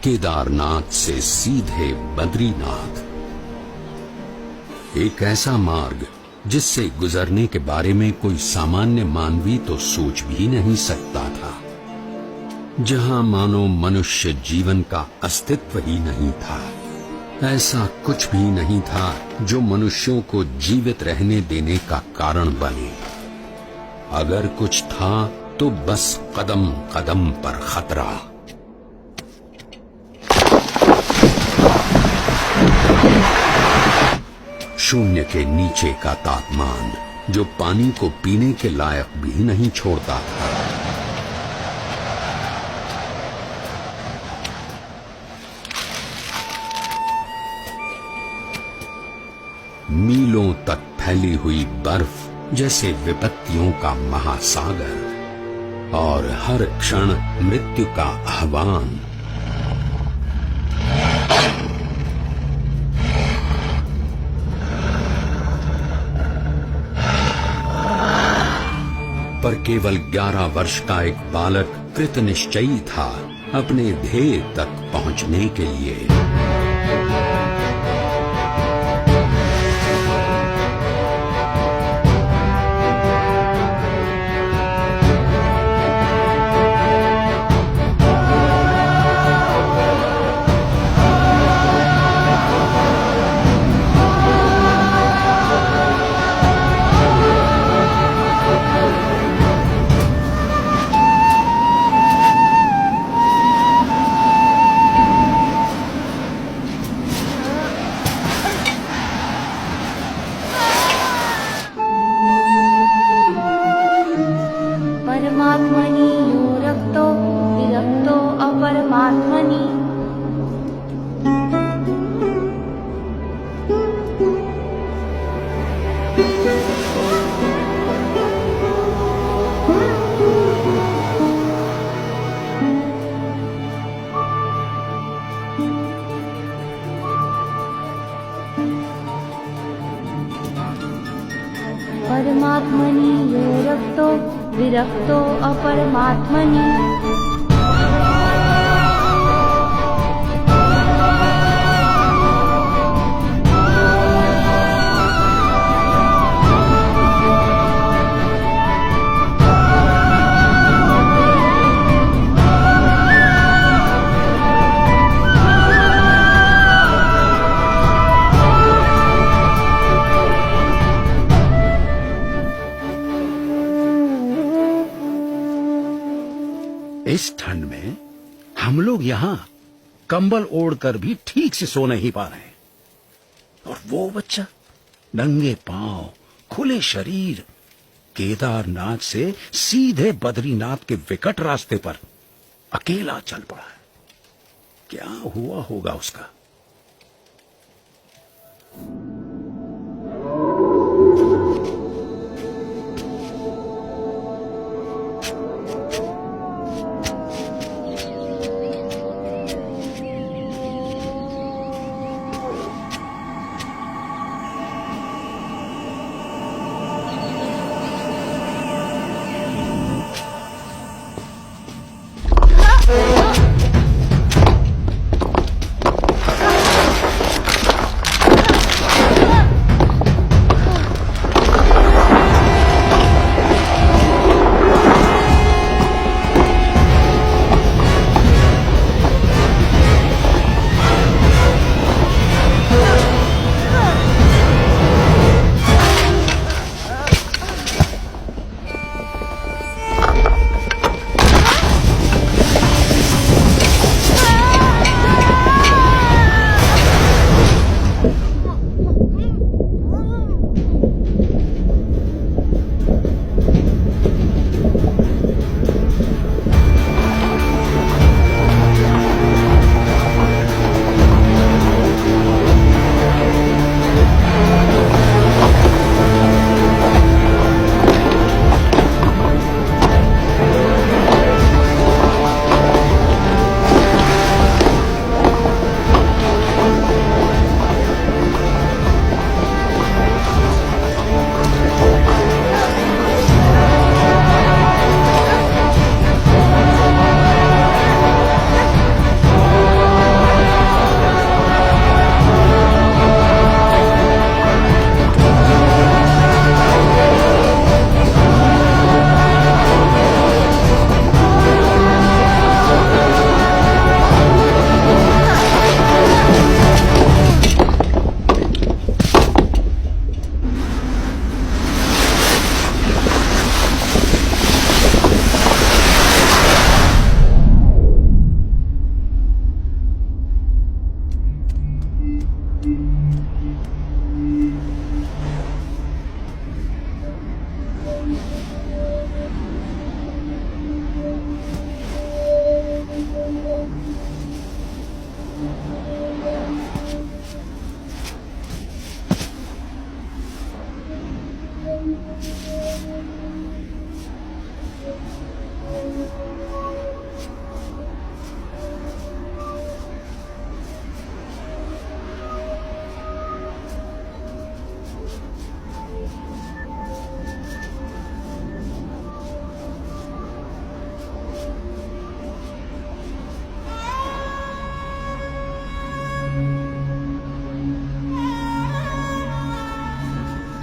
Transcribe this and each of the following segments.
केदारनाथ से सीधे बद्रीनाथ, एक ऐसा मार्ग जिससे गुजरने के बारे में कोई सामान्य मानवी तो सोच भी नहीं सकता था, जहां मानो मनुष्य जीवन का अस्तित्व ही नहीं था। ऐसा कुछ भी नहीं था जो मनुष्यों को जीवित रहने देने का कारण बने। अगर कुछ था तो बस कदम कदम पर खतरा। शून्य के नीचे का तापमान जो पानी को पीने के लायक भी नहीं छोड़ता था। मीलों तक फैली हुई बर्फ जैसे विपत्तियों का महासागर, और हर क्षण मृत्यु का आह्वान। पर केवल 11 वर्ष का एक बालक कृत निश्चयी था अपने ध्येय तक पहुंचने के लिए। परमात्मनि यो रक्तो विरक्तो अपरमात्मनि। परमात्मनि यो रक्तो विरक्तो अपरमात्मनि। इस ठंड में हम लोग यहाँ कंबल ओढ़कर भी ठीक से सो नहीं पा रहे, और वो बच्चा नंगे पांव खुले शरीर केदारनाथ से सीधे बद्रीनाथ के विकट रास्ते पर अकेला चल पड़ा है। क्या हुआ होगा उसका?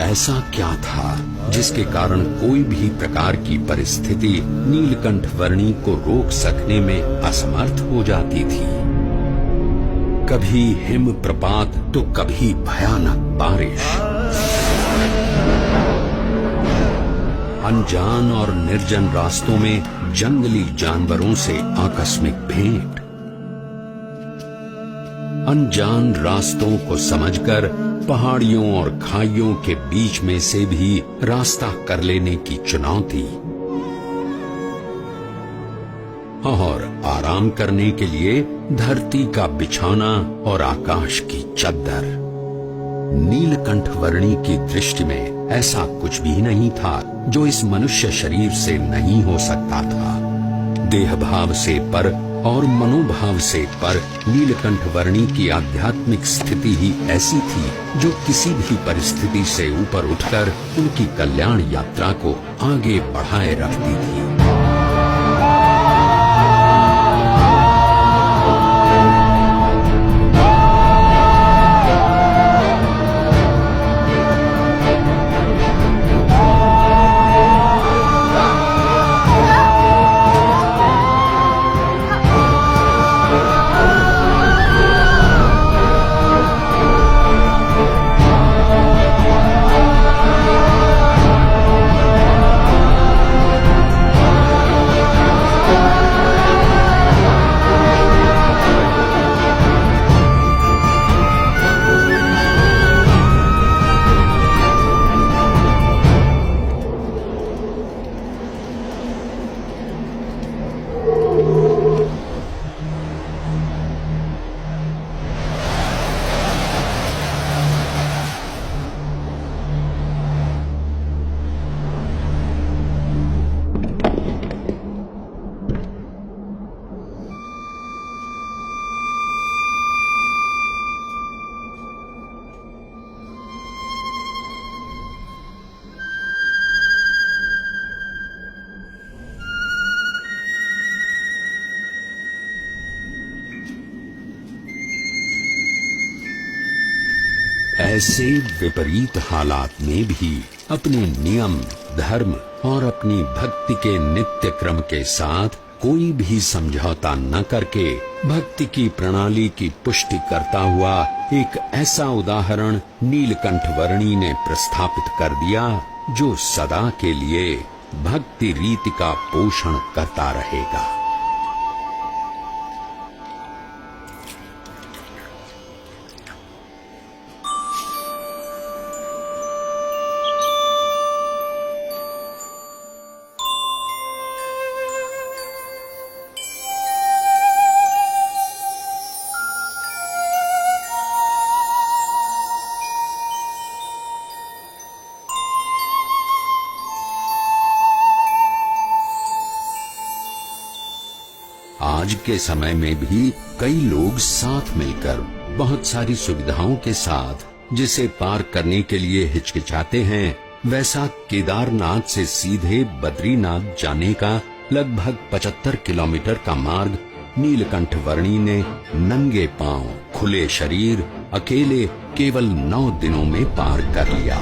ऐसा क्या था जिसके कारण कोई भी प्रकार की परिस्थिति नीलकंठ वर्णी को रोक सकने में असमर्थ हो जाती थी। कभी हिम प्रपात तो कभी भयानक बारिश, अनजान और निर्जन रास्तों में जंगली जानवरों से आकस्मिक भेंट, अनजान रास्तों को समझकर पहाड़ियों और खाइयों के बीच में से भी रास्ता कर लेने की चुनौती, और आराम करने के लिए धरती का बिछौना और आकाश की चद्दर। नीलकंठ वर्णी की दृष्टि में ऐसा कुछ भी नहीं था जो इस मनुष्य शरीर से नहीं हो सकता था। देह भाव से पर और मनोभाव से पर नीलकंठ वर्णी की आध्यात्मिक स्थिति ही ऐसी थी जो किसी भी परिस्थिति से ऊपर उठकर उनकी कल्याण यात्रा को आगे बढ़ाए रखती थी। ऐसे विपरीत हालात में भी अपने नियम, धर्म और अपनी भक्ति के नित्य क्रम के साथ कोई भी समझौता न करके भक्ति की प्रणाली की पुष्टि करता हुआ एक ऐसा उदाहरण नीलकंठ वर्णी ने प्रस्थापित कर दिया जो सदा के लिए भक्ति रीति का पोषण करता रहेगा। आज के समय में भी कई लोग साथ मिलकर बहुत सारी सुविधाओं के साथ जिसे पार करने के लिए हिचकिचाते हैं, वैसा केदारनाथ से सीधे बद्रीनाथ जाने का लगभग 75 किलोमीटर का मार्ग नीलकंठ वर्णी ने नंगे पांव, खुले शरीर, अकेले केवल 9 दिनों में पार कर लिया।